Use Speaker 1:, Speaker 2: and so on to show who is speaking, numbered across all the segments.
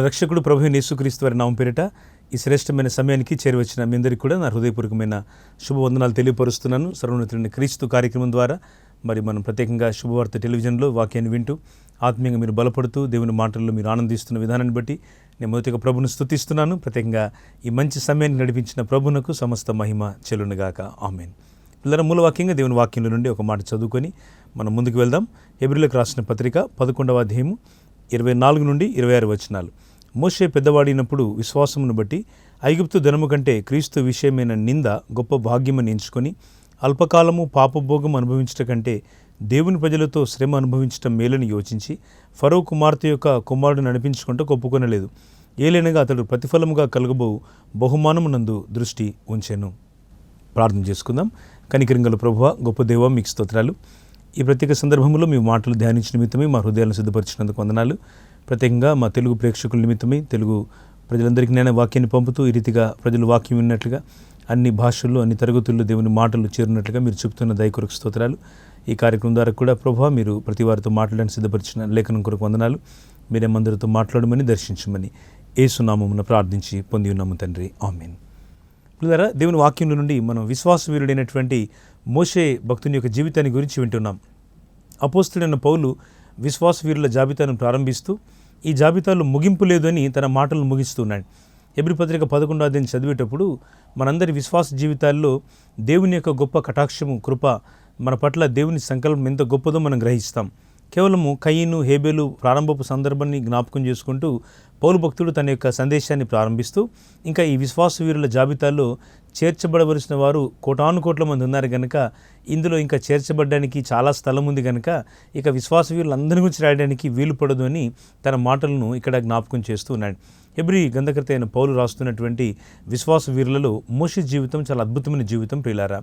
Speaker 1: రక్షకుడు ప్రభువైన యేసుక్రీస్తు వారి నామం పేరిట ఈ శ్రేష్టమైన సమయానికి చేరువచ్చిన మీ అందరికీ కూడా నా హృదయపూర్వకమైన శుభవందనాలు తెలియపరుస్తున్నాను. సర్వోన్నతుడైన క్రీస్తు కార్యక్రమం ద్వారా మరి మనం ప్రత్యేకంగా శుభవార్త టెలివిజన్లో వాక్యాన్ని వింటూ ఆత్మీయంగా మీరు బలపడుతూ దేవుని మాటల్లో మీరు ఆనందిస్తున్న విధానాన్ని బట్టి నేను మొదటిగా ప్రభును స్తుతిస్తున్నాను. ప్రత్యేకంగా ఈ మంచి సమయాన్ని నడిపించిన ప్రభునకు సమస్త మహిమ చెల్లునుగాక. ఆమేన్. పిల్లల మూలవాక్యంగా దేవుని వాక్యంలో నుండి ఒక మాట చదువుకొని మనం ముందుకు వెళ్దాం. హెబ్రీయులకు రాసిన పత్రిక 11వ అధ్యాయము 24 నుండి 26 వచనాలు. మోషే పెద్దవాడినప్పుడు విశ్వాసమును బట్టి ఐగుప్తు ధనము కంటే క్రీస్తు విషయమైన నింద గొప్ప భాగ్యమని ఎంచుకొని అల్పకాలము పాపభోగం అనుభవించట కంటే దేవుని ప్రజలతో శ్రమ అనుభవించటం మేలని యోచించి ఫరో కుమార్తె యొక్క కుమారుడు నడిపించుకుంటూ ఒప్పుకొనలేదు. ఏలైనగా అతడు ప్రతిఫలముగా కలుగబో బహుమానమునందు దృష్టి ఉంచెను. ప్రార్థన చేసుకుందాం. కనికరింగల ప్రభువా, గొప్ప దేవా, మీకు స్తోత్రాలు. ఈ ప్రత్యేక సందర్భంలో మీ మాటలు ధ్యానించిన నిమిత్తమే మా హృదయాలను సిద్ధపరిచినందుకు వందనాలు. ప్రత్యేకంగా మా తెలుగు ప్రేక్షకుల నిమిత్తమే తెలుగు ప్రజలందరికీ నేను వాక్యాన్ని పంపుతూ ఈ రీతిగా ప్రజలు వాక్యం విన్నట్లుగా అన్ని భాషల్లో అన్ని తరగతుల్లో దేవుని మాటలు చేరినట్లుగా మీరు చెబుతున్న దయ కొరకు స్తోత్రాలు. ఈ కార్యక్రమం ద్వారా కూడా ప్రభువా మీరు ప్రతి వారితో మాట్లాడడానికి సిద్ధపరిచిన లేఖనం కొరకు వందనాలు. మీరేమందరితో మాట్లాడమని దర్శించమని యేసు నామమున ప్రార్థించి పొంది ఉన్నాము తండ్రి. ఆమేన్. పిల్లరా, దేవుని వాక్యం నుండి మనం విశ్వాసవీరుడైనటువంటి మోషే భక్తుని యొక్క జీవితాన్ని గురించి వింటున్నాం. అపోస్తలుడైన పౌలు విశ్వాసవీరుల జాబితాను ప్రారంభిస్తూ ఈ జాబితాలో ముగింపు లేదని తన మాటలను ముగిస్తున్నాడు. హెబ్రీ పత్రిక 11వ అధ్యాయం చదివేటప్పుడు మనందరి విశ్వాస జీవితాల్లో దేవుని యొక్క గొప్ప కటాక్షము, కృప, మన పట్ల దేవుని సంకల్పం ఎంత గొప్పదో మనం గ్రహిస్తాం. కేవలము కయీను, హేబేలు ప్రారంభపు సందర్భాన్ని జ్ఞాపకం చేసుకుంటూ పౌలు భక్తుడు తన యొక్క సందేశాన్ని ప్రారంభిస్తూ ఇంకా ఈ విశ్వాస వీరుల జాబితాలో చేర్చబడవలసిన వారు కోటాను కోట్ల మంది ఉన్నారు కనుక ఇందులో ఇంకా చేర్చబడడానికి చాలా స్థలం ఉంది కనుక ఇక విశ్వాస వీరులందరి గురించి రాయడానికి వీలు పడదు అని తన మాటలను ఇక్కడ జ్ఞాపకం చేస్తూ ఉన్నాడు. హెబ్రీ గ్రంథకర్త అయిన పౌలు రాస్తున్నటువంటి విశ్వాస వీరులలో మోషే జీవితం చాలా అద్భుతమైన జీవితం. ప్రియులారా,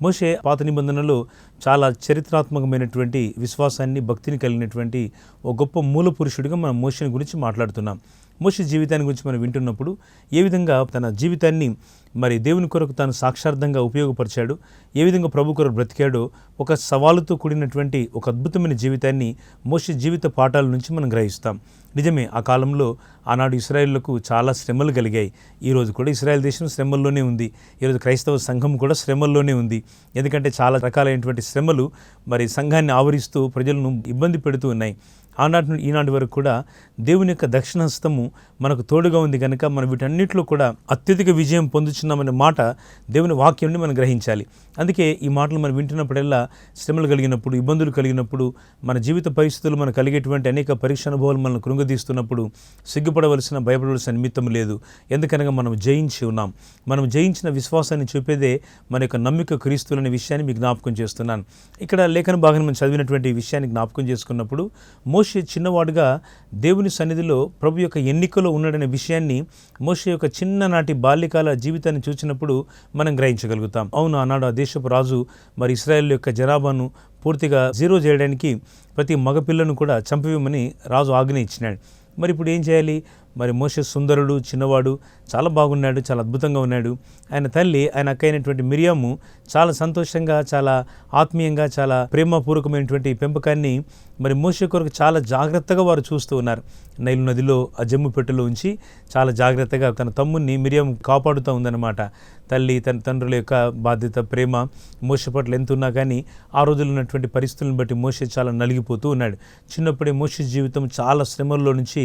Speaker 1: మోషే పాత నిబంధనలో చాలా చరిత్రాత్మకమైనటువంటి విశ్వాసాన్ని, భక్తిని కలిగినటువంటి ఒక గొప్ప మూల పురుషుడిగా మనం మోషేని గురించి మాట్లాడుతున్నాం. మోషే జీవితాన్ని గురించి మనం వింటున్నప్పుడు ఏ విధంగా తన జీవితాన్ని మరి దేవుని కొరకు తాను సాక్షార్థంగా ఉపయోగపరిచాడు, ఏ విధంగా ప్రభు కొరకు బ్రతికాడో ఒక సవాలుతో కూడినటువంటి ఒక అద్భుతమైన జీవితాన్ని మోషే జీవిత పాఠాల నుంచి మనం గ్రహిస్తాం. నిజమే, ఆ కాలంలో ఆనాడు ఇశ్రాయేలులకు చాలా శ్రమలు కలిగాయి. ఈరోజు కూడా ఇశ్రాయేల్ దేశం శ్రమల్లోనే ఉంది. ఈరోజు క్రైస్తవ సంఘం కూడా శ్రమల్లోనే ఉంది. ఎందుకంటే చాలా రకాలైనటువంటి శ్రమలు మరి సంఘాన్ని ఆవరిస్తూ ప్రజలను ఇబ్బంది పెడుతూ ఉన్నాయి. ఆనాటి నుండి ఈనాటి వరకు కూడా దేవుని యొక్క దక్షిణహస్తము మనకు తోడుగా ఉంది కనుక మనం వీటన్నిటిలో కూడా అత్యధిక విజయం పొందుతున్నామనే మాట దేవుని వాక్యం నుండి మనం గ్రహించాలి. అందుకే ఈ మాటలు మనం వింటున్నప్పుడల్లా శ్రమలు కలిగినప్పుడు, ఇబ్బందులు కలిగినప్పుడు, మన జీవిత పరిస్థితులు మనకు కలిగేటువంటి అనేక పరీక్ష అనుభవాలు మనల్ని కృంగదీస్తున్నప్పుడు సిగ్గుపడవలసిన, భయపడవలసిన నిమిత్తం లేదు. ఎందుకనగా మనం జయించి ఉన్నాం. మనం జయించిన విశ్వాసాన్ని చూపేదే మన యొక్క నమ్మిక క్రీస్తులనే విషయాన్ని మీకు జ్ఞాపకం చేస్తున్నాను. ఇక్కడ లేఖన భాగాన్ని మనం చదివినటువంటి విషయాన్ని జ్ఞాపకం చేసుకున్నప్పుడు మోషే చిన్నవాడుగా దేవుని సన్నిధిలో ప్రభు యొక్క ఎన్నికలో ఉన్నాడనే విషయాన్ని మోషే యొక్క చిన్ననాటి బాల్యకాల జీవితాన్ని చూసినప్పుడు మనం గ్రహించగలుగుతాం. అవును, ఆనాడు ఆ దేశపు రాజు మరి ఇశ్రాయేల్ యొక్క జనాభాను పూర్తిగా జీరో చేయడానికి ప్రతి మగపిల్లను కూడా చంపివేయమని రాజు ఆజ్ఞ ఇచ్చినాడు. మరి ఇప్పుడు ఏం చేయాలి? మరి మోషే సుందరుడు, చిన్నవాడు, చాలా బాగున్నాడు, చాలా అద్భుతంగా ఉన్నాడు. ఆయన తల్లి, ఆయన అక్క అయినటువంటి మిరియాము చాలా సంతోషంగా, చాలా ఆత్మీయంగా, చాలా ప్రేమపూర్వకమైనటువంటి పెంపకాన్ని మరి మోషే కొరకు చాలా జాగ్రత్తగా వారు చూస్తూ ఉన్నారు. నైలు నదిలో ఆ జమ్ము పెట్టెలో ఉంచి చాలా జాగ్రత్తగా తన తమ్ముడిని మిరియాము కాపాడుతూ ఉందన్నమాట. తల్లి, తన తండ్రుల యొక్క బాధ్యత, ప్రేమ మోషే పట్ల ఎంత ఉన్నా కానీ ఆ రోజుల్లో ఉన్నటువంటి పరిస్థితులను బట్టి మోషే చాలా నలిగిపోతూ ఉన్నాడు. చిన్నప్పుడే మోషే జీవితం చాలా శ్రమల్లో నుంచి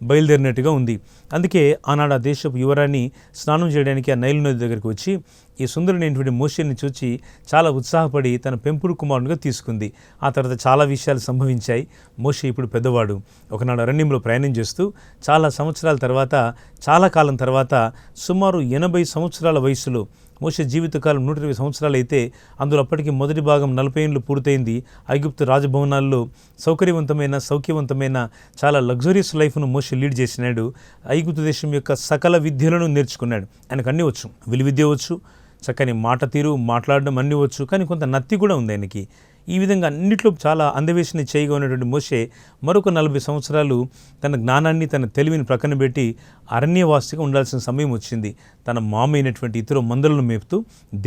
Speaker 1: బయలుదేరినట్టుగా ఉంది. అందుకే ఆనాడు ఆ దేశపు యువరాణి స్నానం చేయడానికి ఆ నైలు నది దగ్గరికి వచ్చి ఈ సుందరుడైనటువంటి మోషేని చూచి చాలా ఉత్సాహపడి తన పెంపుడు కుమారునిగా తీసుకుంది. ఆ తర్వాత చాలా విషయాలు సంభవించాయి. మోషే ఇప్పుడు పెద్దవాడు. ఒకనాడు అరణ్యంలో ప్రయాణం చేస్తూ చాలా సంవత్సరాల తర్వాత, చాలా కాలం తర్వాత, సుమారు 80 సంవత్సరాల వయసులో మోషే జీవితకాలం 120 సంవత్సరాలు అయితే అందులో అప్పటికి మొదటి భాగం 40 ఏళ్ళు పూర్తయింది. ఐగుప్తు రాజభవనాల్లో సౌఖ్యవంతమైన చాలా లగ్జరియస్ లైఫ్ను మోషే లీడ్ చేసినాడు. ఐగుప్తు దేశం యొక్క సకల విద్యలను నేర్చుకున్నాడు. ఆయనకు అన్నీ వచ్చు, విలువిద్య వచ్చు, చక్కని మాట తీరు, మాట్లాడడం అన్నీ వచ్చు. కానీ కొంత నత్తి కూడా ఉంది ఆయనకి. ఈ విధంగా అన్నిట్లో చాలా అందవేషణ చేయగా ఉన్నటువంటి మోషే మరొక 40 సంవత్సరాలు తన జ్ఞానాన్ని, తన తెలివిని ప్రక్కన పెట్టి అరణ్యవాసిగా ఉండాల్సిన సమయం వచ్చింది. తన మామైనటువంటి ఇతర మందలను మేపుతూ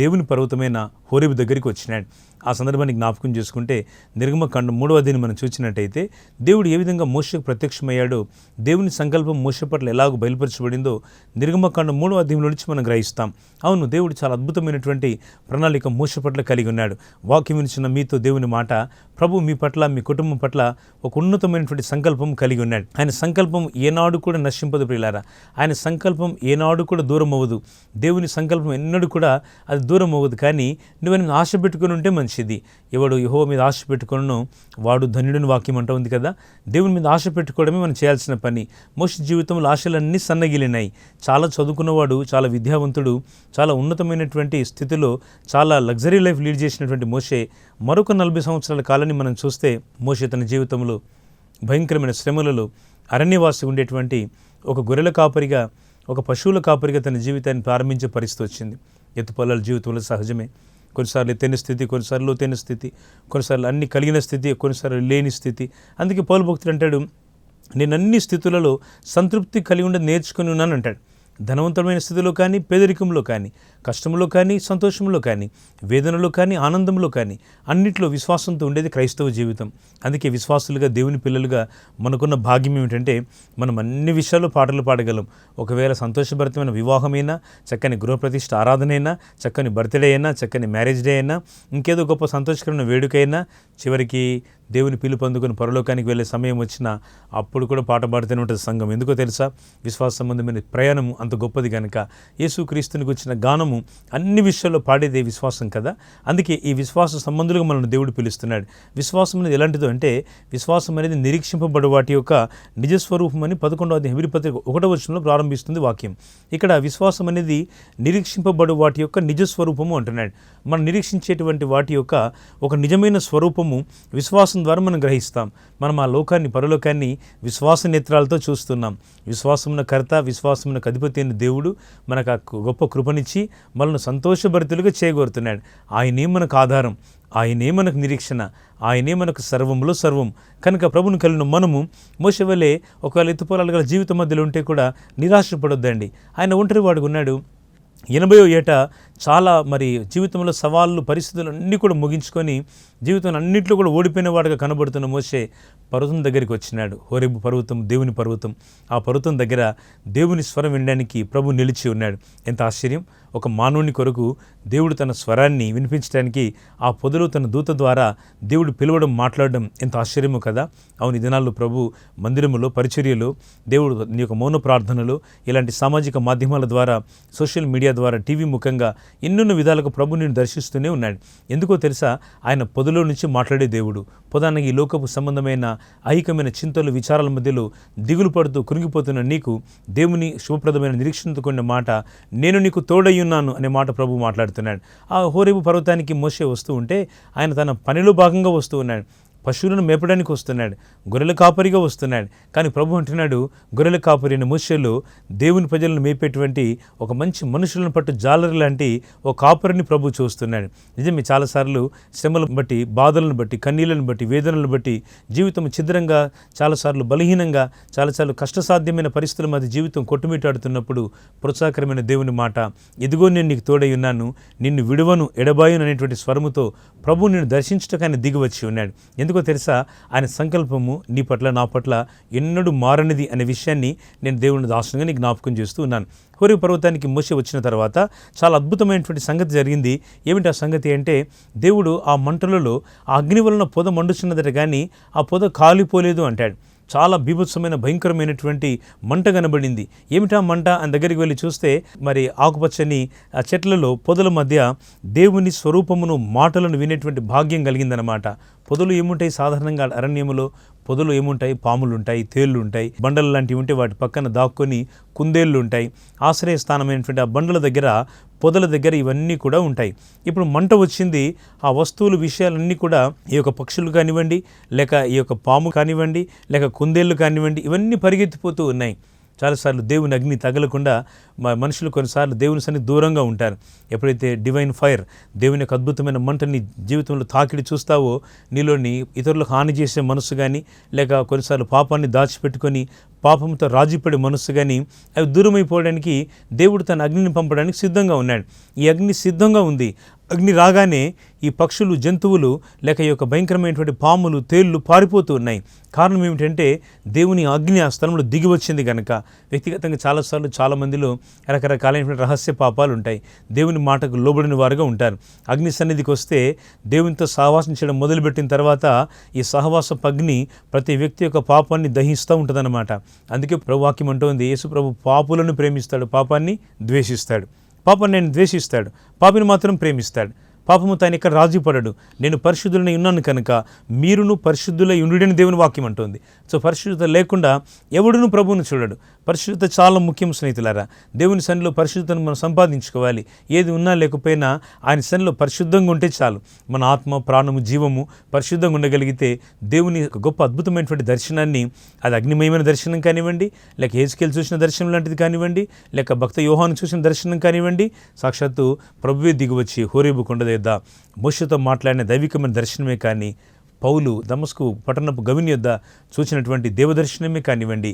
Speaker 1: దేవుని పర్వతమైన హోరేబు దగ్గరికి వచ్చినాడు. ఆ సందర్భాన్ని జ్ఞాపకం చేసుకుంటే నిర్గమకాండం 3వ అధ్యాయం మనం చూసినట్టయితే దేవుడు ఏ విధంగా మోషేకు ప్రత్యక్షమయ్యాడో, దేవుని సంకల్పం మోషే పట్ల ఎలాగో బయలుపరచబడిందో నిర్గమకాండం 3వ అధ్యాయంలో నుంచి మనం గ్రహిస్తాం. అవును, దేవుడు చాలా అద్భుతమైనటువంటి ప్రణాళిక మోషే పట్ల కలిగి ఉన్నాడు. వాక్యం వినిచిన మీతో దేవుని మాట, ప్రభు మీ పట్ల, మీ కుటుంబం పట్ల ఒక ఉన్నతమైనటువంటి సంకల్పం కలిగి ఉన్నాడు. ఆయన సంకల్పం ఏనాడు కూడా నశింపదు ప్రియులారా. ఆయన సంకల్పం ఏనాడు కూడా దూరం అవ్వదు. దేవుని సంకల్పం ఎన్నడూ కూడా అది దూరం అవ్వదు. కానీ నువ్వు ఆశ పెట్టుకుని ఉంటే మంచిది. ఎవడు యెహోవా మీద ఆశ పెట్టుకున్నో వాడు ధన్యుడని వాక్యం అంటూ ఉంది కదా. దేవుని మీద ఆశ పెట్టుకోవడమే మనం చేయాల్సిన పని. మోషే జీవితంలో ఆశలన్నీ సన్నగిలినాయి. చాలా చదువుకున్నవాడు, చాలా విద్యావంతుడు, చాలా ఉన్నతమైనటువంటి స్థితిలో చాలా లగ్జరీ లైఫ్ లీడ్ చేసినటువంటి మోషే మరొక 40 సంవత్సరాల కాలాన్ని మనం చూస్తే మోషే తన జీవితంలో భయంకరమైన శ్రమలలో అరణ్యవాసి ఉండేటువంటి ఒక గొర్రెల కాపరిగా, ఒక పశువుల కాపరిగా తన జీవితాన్ని ప్రారంభించే పరిస్థితి వచ్చింది. ఎత్తుపల్లాల జీవితంలో సహజమే. కొన్నిసార్లు ఎత్తైన స్థితి, కొన్నిసార్లు లోతైన స్థితి, కొన్నిసార్లు అన్ని కలిగిన స్థితి, కొన్నిసార్లు లేని స్థితి. అందుకే పౌలు భక్తుడు అంటాడు, నేను అన్ని స్థితులలో సంతృప్తి కలిగి ఉండేది నేర్చుకుని ఉన్నాను అంటాడు. ధనవంతమైన స్థితిలో కానీ, పేదరికంలో కానీ, కష్టంలో కానీ, సంతోషంలో కానీ, వేదనలో కానీ, ఆనందంలో కానీ, అన్నిట్లో విశ్వాసంతో ఉండేది క్రైస్తవ జీవితం. అందుకే విశ్వాసులుగా, దేవుని పిల్లలుగా మనకున్న భాగ్యం ఏమిటంటే మనం అన్ని విషయాల్లో పాటలు పాడగలం. ఒకవేళ సంతోషభరితమైన వివాహమైనా, చక్కని గృహప్రతిష్ఠ ఆరాధనైనా, చక్కని బర్త్డే అయినా, చక్కని మ్యారేజ్ డే అయినా, ఇంకేదో గొప్ప సంతోషకరమైన వేడుకైనా, చివరికి దేవుని పిలుపు అందుకుని పరలోకానికి వెళ్ళే సమయం వచ్చినా అప్పుడు కూడా పాట పాడుతూనే ఉంటుంది సంఘం. ఎందుకో తెలుసా? విశ్వాస సంబంధమైన ప్రయాణము అంత గొప్పది కనుక. యేసుక్రీస్తునికి వచ్చిన గానము అన్ని విషయాల్లో పాడేదే విశ్వాసం కదా. అందుకే ఈ విశ్వాస సంబంధులుగా మనల్ని దేవుడు పిలుస్తున్నాడు. విశ్వాసం అనేది ఎలాంటిదో అంటే, విశ్వాసం అనేది నిరీక్షింపబడు వాటి యొక్క నిజస్వరూపం అని 11వ అధ్యాయం హెబ్రీ పత్రిక 1వ వచనంలో ప్రారంభిస్తుంది వాక్యం. ఇక్కడ విశ్వాసం అనేది నిరీక్షింపబడు వాటి యొక్క నిజస్వరూపము అంటున్నాడు. మనం నిరీక్షించేటువంటి వాటి యొక్క ఒక నిజమైన స్వరూపము విశ్వాసం ద్వారా మనం గ్రహిస్తాం. మనం ఆ లోకాన్ని, పరలోకాన్ని విశ్వాస నేత్రాలతో చూస్తున్నాం. విశ్వాసమున కర్త, విశ్వాసమున అధిపతి అయిన దేవుడు మనకు ఆ గొప్ప కృపనిచ్చి మనల్ని సంతోషభరితులుగా చేయగోరుతున్నాడు. ఆయనే మనకు ఆధారం, ఆయనే మనకు నిరీక్షణ, ఆయనే మనకు సర్వంలో సర్వం. కనుక ప్రభుని కలిగిన మనము మోషే వలె ఒకవేళ ఎత్తుపోలాలు గల జీవితం మధ్యలో ఉంటే కూడా నిరాశపడొద్దండి. ఆయన ఒంటరివాడుగా ఉన్నాడు. 80వ ఏట చాలా జీవితంలో సవాళ్ళు, పరిస్థితులు అన్నీ కూడా ముగించుకొని జీవితంలో అన్నింటిలో కూడా ఓడిపోయిన వాడుగా కనబడుతున్న మోషే పర్వతం దగ్గరికి వచ్చినాడు. హోరేబు పర్వతం, దేవుని పర్వతం. ఆ పర్వతం దగ్గర దేవుని స్వరం వినడానికి ప్రభు నిలిచి ఉన్నాడు. ఎంత ఆశ్చర్యం! ఒక మానవుని కొరకు దేవుడు తన స్వరాన్ని వినిపించడానికి ఆ పొదలో తన దూత ద్వారా దేవుడు పిలవడం, మాట్లాడడం ఎంత ఆశ్చర్యమో కదా. అవును, ఈ దినాల్లో ప్రభు మందిరములో, పరిచర్యలో, దేవుడు నీ యొక్క మౌన ప్రార్థనలు, ఇలాంటి సామాజిక మాధ్యమాల ద్వారా, సోషల్ మీడియా ద్వారా, టీవీ ముఖంగా ఎన్నెన్నో విధాలుగా ప్రభు నేను దర్శిస్తూనే ఉన్నాడు. ఎందుకో తెలుసా? ఆయన పొదలో నుంచి మాట్లాడే దేవుడు. పొదానికి ఈ లోకపు సంబంధమైన ఐహికమైన చింతలు, విచారాల మధ్యలో దిగులు పడుతూ కృంగిపోతున్న నీకు దేవుని శుభప్రదమైన నిరీక్షణతో కూడిన మాట, నేను నీకు తోడయ్యున్నాను అనే మాట ప్రభు మాట్లాడుతున్నాడు. ఆ హోరేబు పర్వతానికి మోషే వస్తూ ఉంటే ఆయన తన పనిలో భాగంగా వస్తూ ఉన్నాడు. పశువులను మేపడానికి వస్తున్నాడు, గొర్రెల కాపరిగా వస్తున్నాడు. కానీ ప్రభు అంటున్నాడు, గొర్రెల కాపరి అయిన మోషేలో దేవుని ప్రజలను మేపేటువంటి ఒక మంచి మనుషులను పట్టు జాలరి లాంటి ఒక కాపరిని ప్రభు చూస్తున్నాడు. నిజమే, చాలాసార్లు శ్రమలను బట్టి, బాధలను బట్టి, కన్నీళ్లను బట్టి, వేదనలను బట్టి జీవితం ఛిద్రంగా, చాలాసార్లు బలహీనంగా, చాలాసార్లు కష్టసాధ్యమైన పరిస్థితుల మధ్య జీవితం కొట్టుమిట్టాడుతున్నప్పుడు ప్రోత్సాహకరమైన దేవుని మాట, ఇదిగో నేను నీకు తోడై ఉన్నాను, నిన్ను విడువను, ఎడబాయును అనేటువంటి స్వరముతో ప్రభు నిన్ను దర్శించటకాన్ని దిగివచ్చి ఉన్నాడు. ఎందుకో తెలుసా? ఆయన సంకల్పము నీ పట్ల, నా పట్ల ఎన్నడూ మారనిది అనే విషయాన్ని నేను దేవుని దాసునిగా నీకు జ్ఞాపకం చేస్తూ ఉన్నాను. హోరేబు పర్వతానికి మోషే వచ్చిన తర్వాత చాలా అద్భుతమైనటువంటి సంగతి జరిగింది. ఏమిటి ఆ సంగతి అంటే, దేవుడు ఆ మంటలలో ఆ అగ్ని వలన పొద మండుచున్నదట, కానీ ఆ పొద కాలిపోలేదు అంటాడు. చాలా బీభత్సమైన, భయంకరమైనటువంటి మంట కనబడింది. ఏమిటా మంట అని దగ్గరికి వెళ్ళి చూస్తే ఆకుపచ్చని ఆ చెట్లలో, పొదల మధ్య దేవుని స్వరూపమును, మాటలను వినేటువంటి భాగ్యం కలిగిందనమాట. పొదలు ఏముంటాయి? సాధారణంగా అరణ్యములో పొదలు ఏముంటాయి? పాములు ఉంటాయి, తేళ్లు ఉంటాయి, బండలు లాంటివి ఉంటే వాటి పక్కన దాక్కొని కుందేళ్ళు ఉంటాయి. ఆశ్రయస్థానమైనటువంటి ఆ బండల దగ్గర, పొదల దగ్గర ఇవన్నీ కూడా ఉంటాయి. ఇప్పుడు మంట వచ్చింది. ఆ వస్తువులు, విషయాలన్నీ కూడా ఈ యొక్క పక్షులు కానివ్వండి, లేక ఈ యొక్క పాము కానివ్వండి, లేక కుందేళ్ళు కానివ్వండి, ఇవన్నీ పరిగెత్తిపోతూ ఉన్నాయి. చాలాసార్లు దేవుని అగ్ని తగలకుండా మనుషులు కొన్నిసార్లు దేవుని సన్నిధి దూరంగా ఉంటారు. ఎప్పుడైతే డివైన్ ఫైర్, దేవుని యొక్క అద్భుతమైన మంటని జీవితంలో తాకిడి చూస్తావో, నీలోని ఇతరులకు హాని చేసే మనసు కానీ, లేక కొన్నిసార్లు పాపాన్ని దాచిపెట్టుకొని పాపంతో రాజీపడే మనస్సు కానీ, అవి దూరమైపోవడానికి దేవుడు తన అగ్నిని పంపడానికి సిద్ధంగా ఉన్నాడు. ఈ అగ్ని సిద్ధంగా ఉంది. అగ్ని రాగానే ఈ పక్షులు, జంతువులు లేక ఈ యొక్క భయంకరమైనటువంటి పాములు, తేళ్లు పారిపోతూ ఉన్నాయి. కారణం ఏమిటంటే దేవుని అగ్ని ఆ స్థలంలో దిగి వచ్చింది కనుక. వ్యక్తిగతంగా చాలాసార్లు చాలామందిలో రకరకాలైనటువంటి రహస్య పాపాలు ఉంటాయి. దేవుని మాటకు లోబడిన వారుగా ఉంటారు. అగ్ని సన్నిధికి వస్తే దేవునితో సహవాసం చేయడం మొదలుపెట్టిన తర్వాత ఈ సహవాసపు అగ్ని ప్రతి వ్యక్తి యొక్క పాపాన్ని దహిస్తూ ఉంటుందన్నమాట. అందుకే ప్రభు వాక్యం అంటోంది, యేసు ప్రభు పాపులను ప్రేమిస్తాడు, పాపాన్ని ద్వేషిస్తాడు. పాపాన్ని ఆయన ద్వేషిస్తాడు, పాపిని మాత్రం ప్రేమిస్తాడు. పాపము తాను ఇక్కడ రాజీపడడు. నేను పరిశుద్ధులని ఉన్నాను కనుక మీరును పరిశుద్ధులై ఉండుడని దేవుని వాక్యం అంటుంది. సో పరిశుద్ధత లేకుండా ఎవడును ప్రభువును చూడడు. పరిశుద్ధత చాలా ముఖ్యం స్నేహితులారా. దేవుని సన్నిధిలో పరిశుద్ధతను మనం సంపాదించుకోవాలి. ఏది ఉన్నా లేకపోయినా ఆయన సన్నిధిలో పరిశుద్ధంగా ఉంటే చాలు. మన ఆత్మ, ప్రాణము, జీవము పరిశుద్ధంగా ఉండగలిగితే దేవుని గొప్ప అద్భుతమైనటువంటి దర్శనాన్ని, అది అగ్నిమయమైన దర్శనం కానివ్వండి, లేక హెజ్కేలు చూసిన దర్శనం లాంటిది కానివ్వండి, లేక భక్త యోహాను చూసిన దర్శనం కానివ్వండి, సాక్షాత్తు ప్రభువే దిగివచ్చి హోరేబు కొండ యొద్ద మోషేతో మాట్లాడిన దైవికమైన దర్శనమే కానీ, పౌలు దమస్కు పట్టణపు గవిని యొద్ద చూసినటువంటి దేవదర్శనమే కానివ్వండి,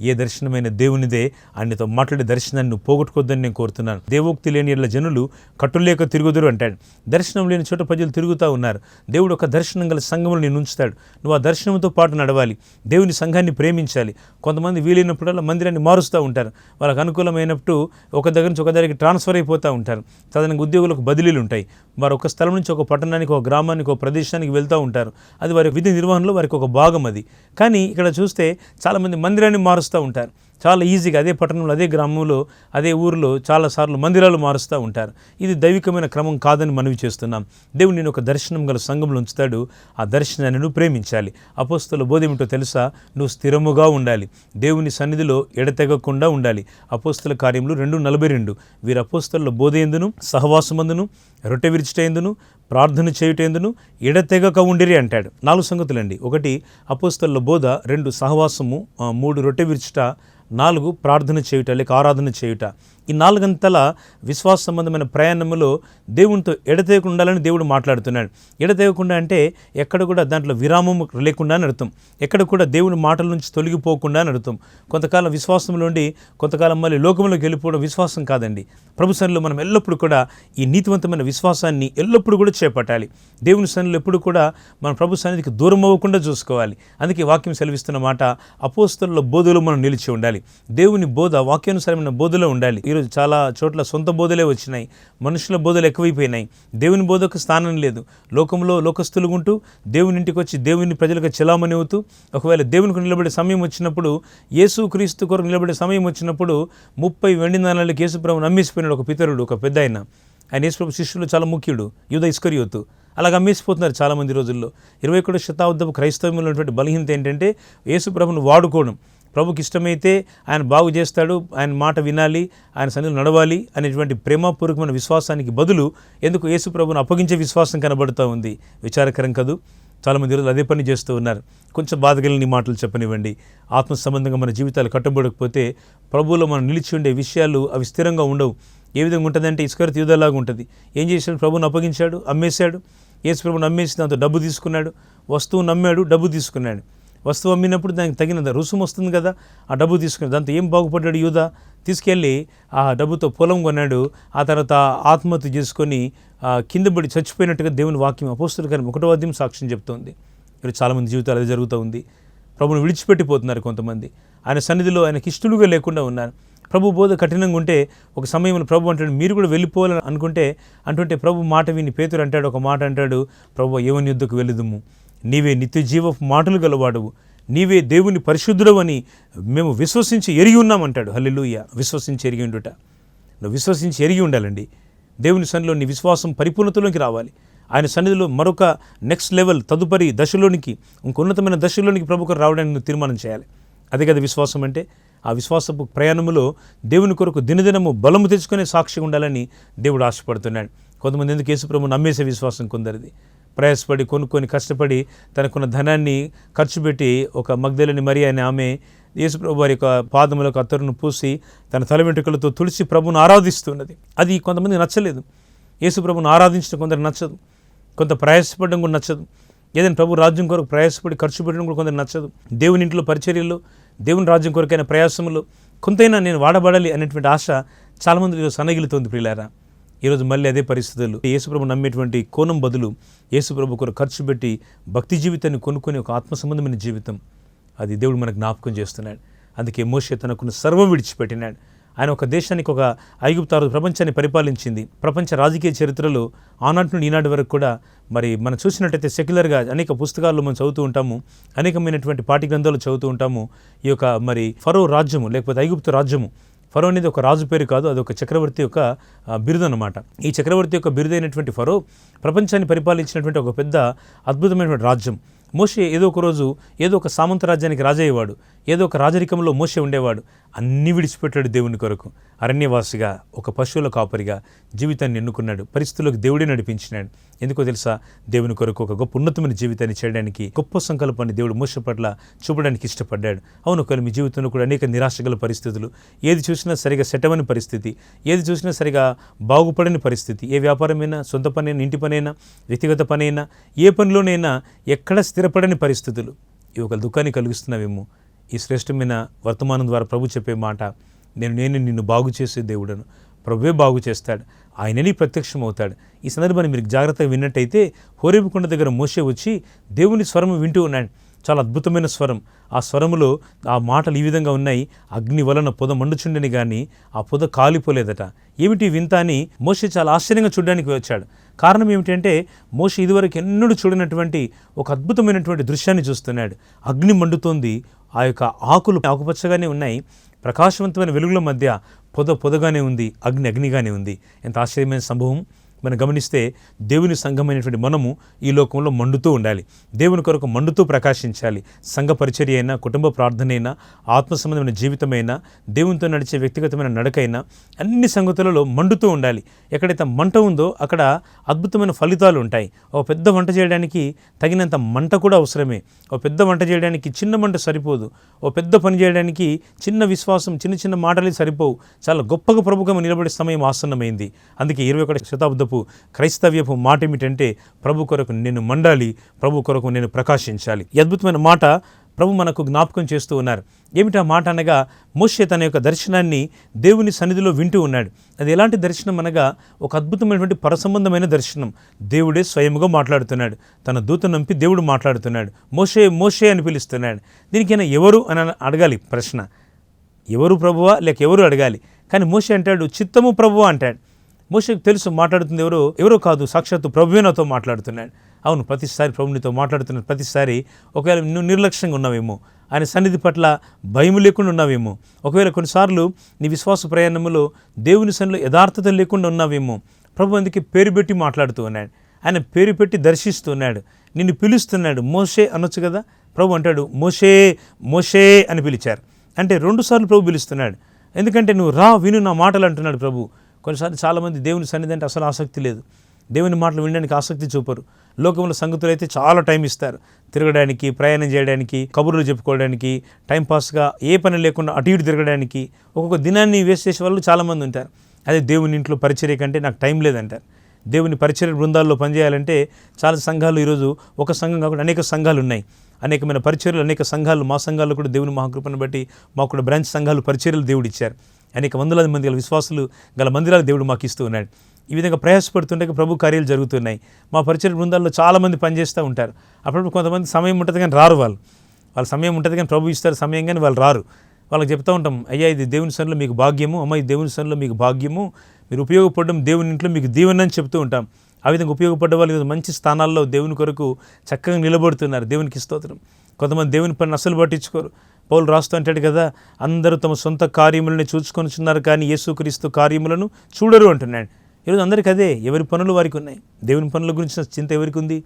Speaker 1: ఏ దర్శనమైన దేవునిదే. ఆయనతో మాట్లాడే దర్శనాన్ని నువ్వు పోగొట్టుకోద్దని నేను కోరుతున్నాను. దేవోక్తి లేని ఇళ్ళ జనులు కట్టులేక తిరుగుదురు అంటాడు. దర్శనం లేని చోట ప్రజలు తిరుగుతూ ఉన్నారు. దేవుడు ఒక దర్శనం గల సంఘమును నేను ఉంచుతాడు. నువ్వు ఆ దర్శనంతో పాటు నడవాలి. దేవుని సంఘాన్ని ప్రేమించాలి. కొంతమంది వీలైనప్పుడల్లా మందిరాన్ని మారుస్తూ ఉంటారు. వాళ్ళకు అనుకూలమైనప్పుడు ఒక దగ్గర నుంచి ఒక దగ్గరికి ట్రాన్స్ఫర్ అయిపోతూ ఉంటారు. తదనంగా ఉద్యోగులకు బదిలీలు ఉంటాయి. వారు ఒక స్థలం నుంచి ఒక పట్టణానికి, ఒక గ్రామానికి, ఒక ప్రదేశానికి వెళ్తూ ఉంటారు. అది వారి విధి నిర్వహణలో వారికి ఒక భాగం అది. కానీ ఇక్కడ చూస్తే చాలామంది మందిరాన్ని మారుస్తూ ఉంటారు. చాలా ఈజీగా అదే పట్టణంలో, అదే గ్రామంలో, అదే ఊరిలో చాలాసార్లు మందిరాలు మారుస్తూ ఉంటారు. ఇది దైవికమైన క్రమం కాదని మనవి చేస్తున్నాం. దేవుడు నేను ఒక దర్శనం గల సంఘంలో ఉంచుతాడు. ఆ దర్శనాన్ని నువ్వు ప్రేమించాలి. అపోస్తలుల బోధ ఏమిటో తెలుసా? నువ్వు స్థిరముగా ఉండాలి. దేవుని సన్నిధిలో ఎడతెగకుండా ఉండాలి. అపోస్తల కార్యములు 2:42. వీరు అపోస్తలుల బోధ యందును, సహవాసమందును, రొట్టె విరుచుటయందును, ప్రార్థన చేయుటయందును ఎడతెగక ఉండిరి అంటాడు. 4 సంగతులండి. 1 అపోస్తలుల బోధ, 2 సహవాసము, 3 రొట్టె విరుచుట, 4 ప్రార్థన చేయుట లేక ఆరాధన చేయుట. ఈ 4 గంటల విశ్వాస సంబంధమైన ప్రయాణంలో దేవునితో ఎడతెగకుండా ఉండాలని దేవుడు మాట్లాడుతున్నాడు. ఎడతెగకుండా అంటే ఎక్కడ కూడా దాంట్లో విరామం లేకుండా అని అర్థం. ఎక్కడ కూడా దేవుని మాటల నుంచి తొలగిపోకుండా అని అర్థం. కొంతకాలం విశ్వాసంలో ఉండి కొంతకాలం మళ్ళీ లోకంలోకి వెళ్ళిపోవడం విశ్వాసం కాదండి. ప్రభు సన్నిధిలో మనం ఎల్లప్పుడూ కూడా ఈ నీతివంతమైన విశ్వాసాన్ని ఎల్లప్పుడూ కూడా చేపట్టాలి. దేవుని సన్నిధిలో ఎప్పుడు కూడా మన ప్రభు సన్నిధికి దూరం అవ్వకుండా చూసుకోవాలి. అందుకే వాక్యం సెలవిస్తున్న మాట, అపోస్తలుల బోధలో మనం నిలిచి ఉండాలి. దేవుని బోధ వాక్యానుసారమైన బోధలో ఉండాలి. ఈరోజు చాలా చోట్ల సొంత బోధలే వచ్చినాయి. మనుషుల బోధలు ఎక్కువైపోయినాయి. దేవుని బోధకు స్థానం లేదు. లోకంలో లోకస్తులుగుంటూ దేవుని ఇంటికి వచ్చి దేవుని ప్రజలకు చెలామణి అవుతూ, ఒకవేళ దేవునికి నిలబడే సమయం వచ్చినప్పుడు, యేసు క్రీస్తు కొరకు నిలబడే సమయం వచ్చినప్పుడు 30 వెండి నాణాలకు యేసుప్రభుని అమ్మేసిపోయినాడు ఒక పితరుడు, ఒక పెద్ద ఆయన యేసుప్రభు శిష్యులు చాలా ముఖ్యుడు, యూదా ఇస్కరియోతు. అలాగ అమ్మేసిపోతున్నారు చాలామంది రోజుల్లో. 21వ శతాబ్దపు క్రైస్తవంలో ఉన్నటువంటి బలహీనత ఏంటంటే యేసుప్రభుని వాడుకోవడం. ప్రభుకి ఇష్టమైతే ఆయన బాగు చేస్తాడు, ఆయన మాట వినాలి, ఆయన సన్నిధిలో నడవాలి అనేటువంటి ప్రేమపూర్వకమైన విశ్వాసానికి బదులు ఎందుకు యేసు ప్రభువును అప్పగించే విశ్వాసం కనబడుతూ ఉంది. విచారకరం కదూ. చాలామంది ఈరోజు అదే పని చేస్తూ ఉన్నారు. కొంచెం బాధగలిగిన మాటలు చెప్పనివ్వండి. ఆత్మ సంబంధంగా మన జీవితాలు కట్టబడకపోతే ప్రభువులో మనం నిలిచి ఉండే విషయాలు అవి స్థిరంగా ఉండవు. ఏ విధంగా ఉంటుందంటే ఇస్కరియోతు యూదాలాగా ఉంటుంది. ఏం చేశాడు? ప్రభువును అప్పగించాడు, అమ్మేశాడు. యేసు ప్రభువును అమ్మేసి దాంతో డబ్బు తీసుకున్నాడు. వస్తువును అమ్మాడు, డబ్బు తీసుకున్నాడు. వస్తువు అమ్మినప్పుడు దానికి తగిన రుసుము వస్తుంది కదా, ఆ డబ్బు తీసుకుని దాంతో ఏం బాగుపడ్డాడు యూదా? తీసుకెళ్ళి ఆ డబ్బుతో పొలం కొన్నాడు. ఆ తర్వాత ఆత్మహత్య చేసుకొని కింద పడి చచ్చిపోయినట్టుగా దేవుని వాక్యం అపోస్తలుల కార్యం 1వ అధ్యాయం సాక్ష్యం చెప్తోంది. ఇక్కడ చాలామంది జీవితాలు అది జరుగుతూ ఉంది. ప్రభువును విడిచిపెట్టిపోతున్నారు కొంతమంది. ఆయన సన్నిధిలో ఆయనకి ఇష్టలుగా లేకుండా ఉన్నారు. ప్రభు బోధ కఠినంగా ఉంటే ఒక సమయంలో ప్రభు అంటాడు మీరు కూడా వెళ్ళిపోవాలని అంటుంటే ప్రభు మాట విని పేతురు అంటాడు, ఒక మాట అంటాడు, ప్రభు యోవాను యుద్ధకు వెళ్ళుదుము, నీవే నిత్య జీవపు మాటలు గలవాడవు, నీవే దేవుని పరిశుద్ధుడవు అని మేము విశ్వసించి ఎరిగి ఉన్నామంటాడు. హల్లెలూయా. విశ్వసించి ఎరిగి ఉండుట. నువ్వు విశ్వసించి ఎరిగి ఉండాలండి. దేవుని సన్నిధిలో నీ విశ్వాసం పరిపూర్ణతలోకి రావాలి. ఆయన సన్నిధిలో మరొక నెక్స్ట్ లెవెల్, తదుపరి దశలోనికి, ఇంక ఉన్నతమైన దశలోనికి ప్రభుకు రావడానికి నువ్వు తీర్మానం చేయాలి. అదే కదా విశ్వాసం అంటే. ఆ విశ్వాసపు ప్రయాణములో దేవుని కొరకు దినదినము బలము తెచ్చుకునే సాక్షి ఉండాలని దేవుడు ఆశపడుతున్నాడు. కొంతమంది ఎందుకు యేసు ప్రభువును నమ్మేసే విశ్వాసం కొందరిది. ప్రయాసపడి కొనుక్కొని కష్టపడి తనకున్న ధనాన్ని ఖర్చు పెట్టి ఒక మగ్దలేని మరియ అనే ఆమె యేసుప్రభు వారి యొక్క పాదములకు అత్తరును పూసి తన తల వెంట్రుకలతో తుడిచి ప్రభువును ఆరాధిస్తున్నది. అది కొంతమంది నచ్చలేదు. యేసుప్రభువును ఆరాధించడం కొందరు నచ్చదు. కొంత ప్రయాసపడడం కూడా నచ్చదు. ఏదైనా ప్రభు రాజ్యం కొరకు ప్రయాసపడి ఖర్చు పెట్టడం కూడా కొందరు నచ్చదు. దేవుని ఇంట్లో పరిచర్యలు, దేవుని రాజ్యం కొరకైన ప్రయాసములు కొంతైనా నేను వాడబడాలి అనేటువంటి ఆశ చాలామంది సన్నగిలుతోంది ప్రియులారా. ఈరోజు మళ్ళీ అదే పరిస్థితులు. యేసుప్రభు నమ్మేటువంటి కోణం బదులు యేసుప్రభు కొరకు ఖర్చు పెట్టి భక్తి జీవితాన్ని కొనుక్కొని ఒక ఆత్మ సంబంధమైన జీవితం, అది దేవుడు మనకు జ్ఞాపకం చేస్తున్నాడు. అందుకే మోషే తనకున్న సర్వం విడిచిపెట్టినాడు. ఆయన ఒక దేశానికి, ఒక ఐగుప్తు ప్రపంచాన్ని పరిపాలించింది. ప్రపంచ రాజకీయ చరిత్రలో ఆనాటి నుండి ఈనాటి వరకు కూడా మరి మనం చూసినట్టయితే సెక్యులర్గా అనేక పుస్తకాల్లో మనం చదువుతూ ఉంటాము, అనేకమైనటువంటి పాఠ్య గ్రంథాలు చదువుతూ ఉంటాము. ఈ యొక్క మరి ఫరో రాజ్యము లేకపోతే ఐగుప్తు రాజ్యము, ఫరో అనేది ఒక రాజు పేరు కాదు, అది ఒక చక్రవర్తి యొక్క బిరుదు అన్నమాట. ఈ చక్రవర్తి యొక్క బిరుదైనటువంటి ఫరో ప్రపంచాన్ని పరిపాలించినటువంటి ఒక పెద్ద అద్భుతమైనటువంటి రాజ్యం. మోషే ఏదో ఒక రోజు ఏదో ఒక సామంత రాజ్యానికి రాజయ్యేవాడు, ఏదో ఒక రాజరికంలో మోషే ఉండేవాడు. అన్నీ విడిచిపెట్టాడు దేవుని కొరకు. అరణ్యవాసిగా, ఒక పశువుల కాపరిగా జీవితాన్ని ఎన్నుకున్నాడు. పరిస్థితుల్లోకి దేవుడే నడిపించినాడు. ఎందుకో తెలుసా? దేవుని కొరకు ఒక గొప్ప ఉన్నతమైన జీవితాన్ని చేయడానికి, గొప్ప సంకల్పాన్ని దేవుడు మోషే పట్ల చూపడానికి ఇష్టపడ్డాడు. అవును, ఒకవేళ మీ జీవితంలో కూడా అనేక నిరాశగల పరిస్థితులు, ఏది చూసినా సరిగా సెట్ అవ్వని పరిస్థితి, ఏది చూసినా సరిగా బాగుపడని పరిస్థితి, ఏ వ్యాపారమైనా, సొంత పనైనా, ఇంటి పనైనా, వ్యక్తిగత పనైనా, ఏ పనిలోనైనా ఎక్కడ స్థిరపడని పరిస్థితులు, ఇవి ఒక దుఃఖాన్ని కలిగిస్తున్నావేమో. ఈ శ్రేష్టమైన వర్తమానం ద్వారా ప్రభు చెప్పే మాట, నేను నిన్ను బాగు చేసే దేవుడను. ప్రభువే బాగు చేస్తాడు, ఆయనని ప్రత్యక్షం అవుతాడు. ఈ సందర్భాన్ని మీరు జాగ్రత్తగా విన్నట్టయితే, హోరేబు కొండ దగ్గర మోషే వచ్చి దేవుని స్వరం వింటూ ఉన్నాడు. చాలా అద్భుతమైన స్వరం. ఆ స్వరములో ఆ మాటలు ఈ విధంగా ఉన్నాయి: అగ్ని వలన పొద మండుచుండని కానీ ఆ పొద కాలిపోలేదట. ఏమిటి వింత అని మోషే చాలా ఆశ్చర్యంగా చూడడానికి వచ్చాడు. కారణం ఏమిటంటే, మోషే ఇదివరకు ఎన్నడూ చూడనటువంటి ఒక అద్భుతమైనటువంటి దృశ్యాన్ని చూస్తున్నాడు. అగ్ని మండుతోంది, ఆ యొక్క ఆకులు ఆకుపచ్చగానే ఉన్నాయి, ప్రకాశవంతమైన వెలుగుల మధ్య పొదగానే ఉంది, అగ్నిగానే ఉంది. ఎంత ఆశ్చర్యమైన సంభవం! మనం గమనిస్తే దేవుని సంఘమైనటువంటి మనము ఈ లోకంలో మండుతూ ఉండాలి. దేవుని కొరకు మండుతూ ప్రకాశించాలి. సంఘ పరిచర్య అయినా, కుటుంబ ప్రార్థన అయినా, ఆత్మ సంబంధమైన జీవితమైనా, దేవునితో నడిచే వ్యక్తిగతమైన నడకైనా, అన్ని సంగతులలో మండుతూ ఉండాలి. ఎక్కడైతే మంట ఉందో అక్కడ అద్భుతమైన ఫలితాలు ఉంటాయి. ఒక పెద్ద వంట చేయడానికి తగినంత మంట కూడా అవసరమే. ఒక పెద్ద వంట చేయడానికి చిన్న మంట సరిపోదు. ఒక పెద్ద పని చేయడానికి చిన్న విశ్వాసం, చిన్న చిన్న మాటలే సరిపోవు. చాలా గొప్పగా ప్రభుత్వం నిలబడే సమయం ఆసన్నమైంది. అందుకే 21వ శతాబ్దపు క్రైస్తవ్యపు మాట ఏమిటంటే, ప్రభు కొరకు నేను మండాలి, ప్రభు కొరకు నేను ప్రకాశించాలి. ఈ అద్భుతమైన మాట ప్రభు మనకు జ్ఞాపకం చేస్తూ ఉన్నారు. ఏమిటా మాట అనగా, మోషే తన యొక్క దర్శనాన్ని దేవుని సన్నిధిలో వింటూ ఉన్నాడు. అది ఎలాంటి దర్శనం అనగా, ఒక అద్భుతమైనటువంటి పరసంబంధమైన దర్శనం. దేవుడే స్వయముగా మాట్లాడుతున్నాడు. తన దూతను నంపి దేవుడు మాట్లాడుతున్నాడు. మోషే మోషే అని పిలుస్తున్నాడు. దీనికైనా ఎవరు అని అడగాలి ప్రశ్న. ఎవరు ప్రభువా లేక ఎవరు అడగాలి. కానీ మోషే అంటాడు, చిత్తము ప్రభువా అంటాడు. మోషేకు తెలుసు మాట్లాడుతుంది ఎవరో కాదు, సాక్షాత్తు ప్రభువే నాతో మాట్లాడుతున్నాడు. అవును, ప్రతిసారి ప్రభు నీతో మాట్లాడుతున్నాడు. ప్రతిసారి ఒకవేళ నువ్వు నిర్లక్ష్యంగా ఉన్నావేమో, ఆయన సన్నిధి పట్ల భయం లేకుండా ఉన్నావేమో, ఒకవేళ కొన్నిసార్లు నీ విశ్వాస ప్రయాణంలో దేవుని సన్నిధిలో యథార్థత లేకుండా ఉన్నావేమో, ప్రభు అందుకే పేరు పెట్టి మాట్లాడుతూ ఉన్నాడు. ఆయన పేరు పెట్టి దర్శిస్తున్నాడు, నిన్ను పిలుస్తున్నాడు. మోషే అనొచ్చు కదా, ప్రభు అంటాడు మోషే మోషే అని పిలిచారు. అంటే 2 సార్లు ప్రభు పిలుస్తున్నాడు. ఎందుకంటే నువ్వు రా, విను నా మాటలు అంటున్నాడు ప్రభు. కొన్నిసార్లు చాలామంది దేవుని సన్నిధి అంటే అసలు ఆసక్తి లేదు, దేవుని మాటలు వినడానికి ఆసక్తి చూపరు. లోకంలో సంగతులు అయితే చాలా టైం ఇస్తారు, తిరగడానికి, ప్రయాణం చేయడానికి, కబుర్లు చెప్పుకోవడానికి, టైంపాస్గా ఏ పని లేకుండా అటు ఇటు తిరగడానికి ఒక్కొక్క దినాన్ని వేస్ట్ చేసే వాళ్ళు చాలామంది ఉంటారు. అదే దేవుని ఇంట్లో పరిచర్య కంటే నాకు టైం లేదంటారు. దేవుని పరిచర్య బృందాల్లో పనిచేయాలంటే చాలా సంఘాలు, ఈరోజు ఒక సంఘం కాకుండా అనేక సంఘాలు ఉన్నాయి. అనేకమైన పరిచర్యలు, అనేక సంఘాలు, మా సంఘాల్లో కూడా దేవుని మహాకృపను బట్టి మాకు కూడా బ్రాంచ్ సంఘాలు, పరిచర్యలు దేవుడు ఇచ్చారు. అనేక వందలాది మంది గల విశ్వాసులు గల మందిరాలు దేవుడు మాకు ఇస్తూ ఉన్నాడు. ఈ విధంగా ప్రయాసపడుతుంటే ప్రభు కార్యాలు జరుగుతున్నాయి. మా పరిచర్య బృందాల్లో చాలామంది పనిచేస్తూ ఉంటారు. అప్పుడప్పుడు కొంతమంది సమయం ఉంటుంది కానీ రారు. వాళ్ళ సమయం ఉంటుంది కానీ ప్రభు ఇస్తారు సమయం, కానీ వాళ్ళు రారు. వాళ్ళకి చెప్తూ ఉంటాం, అయ్యా ఇది దేవుని సన్నిధిలో మీకు భాగ్యము, అమ్మ ఇది దేవుని సన్నిధిలో మీకు భాగ్యము, మీరు ఉపయోగపడడం దేవుని ఇంట్లో మీకు దీవెన అని చెప్తూ ఉంటాం. ఆ విధంగా ఉపయోగపడ్డ వాళ్ళు మంచి స్థానాల్లో దేవుని కొరకు చక్కగా నిలబడుతున్నారు. దేవునికి స్తోత్రం. కొంతమంది దేవుని పని అసలు పట్టించుకోరు. పౌలు రాస్తూ అంటాడు కదా, అందరూ తమ సొంత కార్యములను చూసుకొనిచున్నారు కానీ యేసుక్రీస్తు కార్యములను చూడరు అంటున్నాడు. ఈరోజు అందరికీ అదే, ఎవరి పనులు వారికి ఉన్నాయి. దేవుని పనుల గురించిన చింత ఎవరికి ఉంది?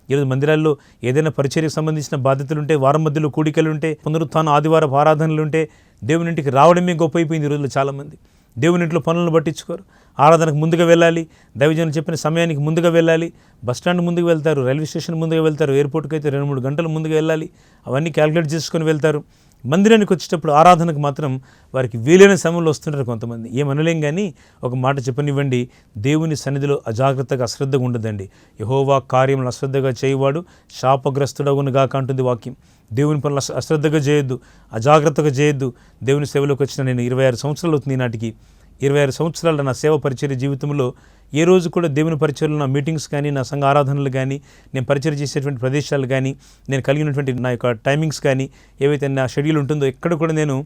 Speaker 1: ఈరోజు మందిరాల్లో ఏదైనా పరిచర్యకు సంబంధించిన బాధ్యతలుంటే, వారం మధ్యలో కూడికలుంటే, పునరుత్థాన ఆదివారపు ఆరాధనలుంటే, దేవుని ఇంటికి రావడమే గొప్ప అయిపోయింది. ఈ రోజుల్లో చాలామంది దేవుని ఇంట్లో పనులను పట్టించుకోరు. ఆరాధనకు ముందుగా వెళ్ళాలి, దైవజనులు చెప్పిన సమయానికి ముందుగా వెళ్ళాలి, బస్టాండ్ ముందుకు వెళ్తారు, రైల్వే స్టేషన్ ముందుగా వెళ్తారు, ఎయిర్పోర్ట్కి అయితే 2-3 గంటలు ముందుగా వెళ్ళాలి. అవన్నీ క్యాలిక్యులేట్ చేసుకొని వెళ్తారు. మందిరానికి వచ్చేటప్పుడు ఆరాధనకు మాత్రం వారికి వీలైన సమయంలో వస్తుంటారు కొంతమంది. ఏమనలేం కానీ ఒక మాట చెప్పనివ్వండి, దేవుని సన్నిధిలో అజాగ్రత్తగా అశ్రద్ధగా ఉండదండి. యెహోవా కార్యములను అశ్రద్ధగా చేయవాడు శాపగ్రస్తుడగునుగాక అంటుంది వాక్యం. దేవుని పనులు అశ్రద్ధగా చేయొద్దు, అజాగ్రత్తగా చేయొద్దు. దేవుని సేవలోకి వచ్చిన నేను 26 సంవత్సరాలు అవుతుంది. నాటికి 26 సంవత్సరాల నా సేవ పరిచర్య జీవితంలో ఏ రోజు కూడా దేవుని పరిచర్యలో నా మీటింగ్స్ కానీ, నా సంఘ ఆరాధనలు కానీ, నేను పరిచర్య చేసేటువంటి ప్రదేశాలు కానీ, నేను కలిగినటువంటి నా యొక్క టైమింగ్స్ కానీ, ఏవైతే నా షెడ్యూల్ ఉంటుందో ఎక్కడ కూడా నేను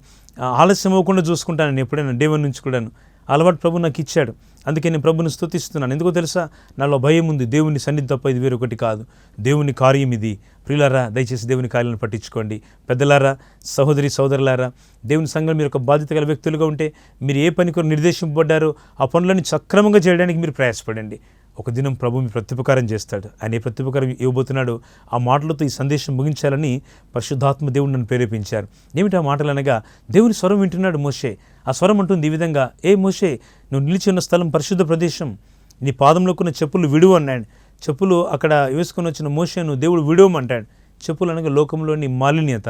Speaker 1: ఆలస్యం అవ్వకుండా చూసుకుంటాను. నేను ఎప్పుడైనా డే 1 నుంచి కూడాను అలవాటు ప్రభు నాకు ఇచ్చాడు. అందుకే నేను ప్రభుని స్తుతిస్తున్నాను. ఎందుకో తెలుసా, నాలో భయం ఉంది. దేవుని సన్నిధి తప్ప ఇది వేరొకటి కాదు. దేవుని కార్యం ఇది. ప్రియులారా, దయచేసి దేవుని కార్యాలను పట్టించుకోండి. పెద్దలారా, సహోదరి సోదరులారా, దేవుని సంఘం మీరు ఒక బాధ్యత గల వ్యక్తులుగా ఉంటే మీరు ఏ పని కొరకు నిర్దేశింపబడ్డారో ఆ పనులను సక్రమంగా చేయడానికి మీరు ప్రయాసపడండి. ఒక దినం ప్రభు మీ ప్రత్యుపకారం చేస్తాడు. ఆయన ఏ ప్రత్యుపకారం ఇవ్వబోతున్నాడో ఆ మాటలతో ఈ సందేశం ముగించాలని పరిశుద్ధాత్మ దేవుడు నన్ను ప్రేరేపించారు. ఏమిటి ఆ మాటలు అనగా, దేవుని స్వరం వింటున్నాడు మోషే. ఆ స్వరం అంటుంది ఈ విధంగా, ఏ మోషే, నువ్వు నిలిచి ఉన్న స్థలం పరిశుద్ధ ప్రదేశం, నీ పాదంలోకున్న చెప్పులు విడువు అన్నాడు. చెప్పులు అక్కడ వేసుకొని వచ్చిన మోషేను దేవుడు విడువమంటాడు. చెప్పులు అనగా లోకంలోని మాలిన్యత.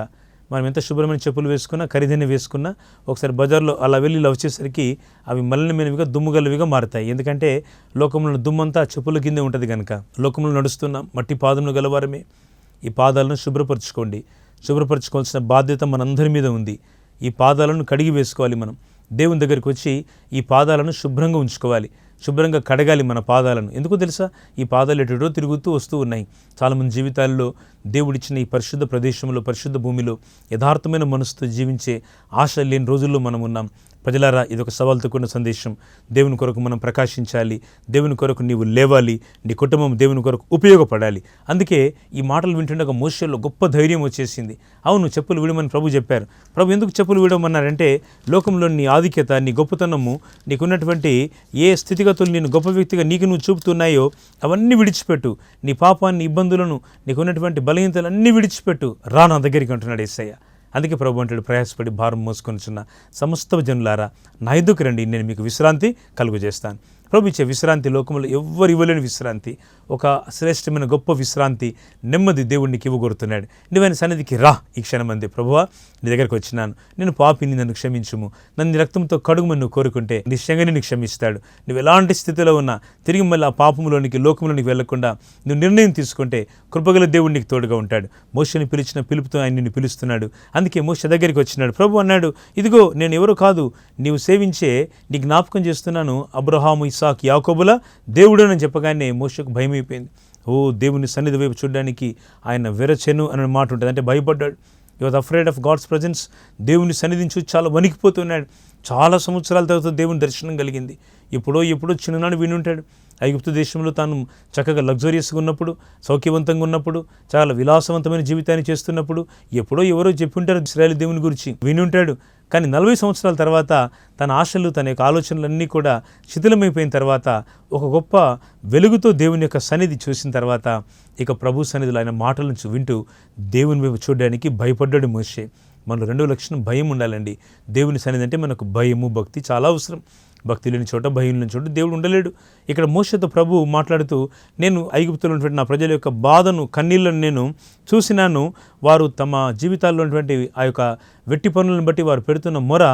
Speaker 1: మనం ఎంత శుభ్రమైన చెప్పులు వేసుకున్నా, ఖరీదైన వేసుకున్నా, ఒకసారి బజార్లో అలా వెళ్ళి ఇలా వచ్చేసరికి అవి మలినమైనవిగా, దుమ్ముగలవిగా మారుతాయి. ఎందుకంటే లోకంలో దుమ్మంతా చెప్పుల కిందే ఉంటుంది కనుక. లోకంలో నడుస్తున్న మట్టి పాదములు గలవారమే ఈ పాదాలను శుభ్రపరచుకోండి. శుభ్రపరచుకోవాల్సిన బాధ్యత మనందరి మీద ఉంది. ఈ పాదాలను కడిగి వేసుకోవాలి. మనం దేవుని దగ్గరికి వచ్చి ఈ పాదాలను శుభ్రంగా ఉంచుకోవాలి. శుభ్రంగా కడగాలి మన పాదాలను. ఎందుకో తెలుసా, ఈ పాదాలు ఎటుడో తిరుగుతూ వస్తూ ఉన్నాయి. చాలామంది జీవితాల్లో దేవుడిచ్చిన ఈ పరిశుద్ధ ప్రదేశంలో, పరిశుద్ధ భూమిలో యథార్థమైన మనసుతో జీవించే ఆశ లేని రోజుల్లో మనం ఉన్నాం. ప్రజలారా, ఇదొక సవాల్తో కూడిన సందేశం. దేవుని కొరకు మనం ప్రకాశించాలి. దేవుని కొరకు నీవు లేవాలి. నీ కుటుంబం దేవుని కొరకు ఉపయోగపడాలి. అందుకే ఈ మాటలు వింటుండగా మోషేలో గొప్ప ధైర్యం వచ్చేసింది. అవును, చెప్పులు విడమని ప్రభు చెప్పారు. ప్రభు ఎందుకు చెప్పులు విడమన్నారంటే, లోకంలో నీ ఆధిక్యత, నీ గొప్పతనము, నీకున్నటువంటి ఏ స్థితిగతులు నేను గొప్ప వ్యక్తిగా నీకు నువ్వు చూపుతున్నాయో అవన్నీ విడిచిపెట్టు. నీ పాపాన్ని, ఇబ్బందులను, నీకున్నటువంటి బలహీనతలు అన్నీ విడిచిపెట్టు. రా నా దగ్గరికి అంటున్నాడు యేసయ్య. అందుకే ప్రభు అంటాడు, ప్రయాసపడి భారం మోసుకొనిచున్న సమస్త జనులారా నా ఎద్దుకు రండి, నేను మీకు విశ్రాంతి కలుగజేస్తాను. ప్రభు ఇచ్చే విశ్రాంతి లోకంలో ఎవ్వరు ఇవ్వలేని విశ్రాంతి, ఒక శ్రేష్టమైన గొప్ప విశ్రాంతి, నెమ్మది దేవుడికి ఇవ్వగొడుతున్నాడు. నువ్వైన సన్నిధికి రా ఈ క్షణమంది. ప్రభువా, నీ దగ్గరికి వచ్చినాను, నేను పాపిని, నన్ను క్షమించుము, నన్ను నీ రక్తంతో కడుగుమని నువ్వు కోరుకుంటే నిశ్చయంగా నిన్ను క్షమిస్తాడు. నువ్వు ఎలాంటి స్థితిలో ఉన్నా తిరిగి మళ్ళీ ఆ పాపంలోనికి, లోకంలోనికి వెళ్లకుండా నువ్వు నిర్ణయం తీసుకుంటే కృపగల దేవుడు నీకు తోడుగా ఉంటాడు. మోషేని పిలిచిన పిలుపుతో ఆయన నిన్ను పిలుస్తున్నాడు. అందుకే మోషే దగ్గరికి వచ్చినాడు. ప్రభు అన్నాడు, ఇదిగో నేను ఎవరు కాదు, నీవు సేవించే నీ జ్ఞాపకం చేస్తున్నాను, అబ్రహాము, ఇస్సాకు, యాకోబుల దేవుడు అని చెప్పగానే మోషేకు భయం అయిపోయింది. ఓ, దేవుని సన్నిధి వైపు చూడడానికి ఆయన వెరచెను అనే మాట ఉంటుంది. అంటే భయపడ్డాడు. You was afraid of God's presence. దేవుని సన్నిధిని చూసి చాలా వణికిపోతున్నాడు. చాలా సంవత్సరాల తర్వాత దేవుని దర్శనం కలిగింది. ఎప్పుడో చిన్ననాడు వినుంటాడు. ఐగుప్తు దేశంలో తాను చక్కగా లగ్జరియస్గా ఉన్నప్పుడు, సౌఖ్యవంతంగా ఉన్నప్పుడు, చాలా విలాసవంతమైన జీవితాన్ని చేస్తున్నప్పుడు ఎప్పుడో ఎవరో చెప్పుంటారు ఇశ్రాయేలు దేవుని గురించి, వినుంటాడు. కానీ 40 సంవత్సరాల తర్వాత తన ఆశలు, తన యొక్క ఆలోచనలన్నీ కూడా శిథిలమైపోయిన తర్వాత, ఒక గొప్ప వెలుగుతో దేవుని యొక్క సన్నిధి చూసిన తర్వాత, ఇక ప్రభు సన్నిధిలో ఆయన మాటలను వింటూ దేవుని వైపు చూడడానికి భయపడ్డాడు మోషే. మనలో రెండో లక్షణం భయం ఉండాలండి. దేవుని సన్నిధి అంటే మనకు భయము, భక్తి చాలా అవసరం. భక్తి లేని చోట, భయం లేని చోట దేవుడు ఉండలేడు. ఇక్కడ మోషేతో ప్రభు మాట్లాడుతూ, నేను ఐగుప్తులో ఉన్నటువంటి నా ప్రజల యొక్క బాధను, కన్నీళ్లను నేను చూసినాను. వారు తమ జీవితాల్లో ఉన్నటువంటి ఆ యొక్క వెట్టి పనులను బట్టి వారు పెడుతున్న మొర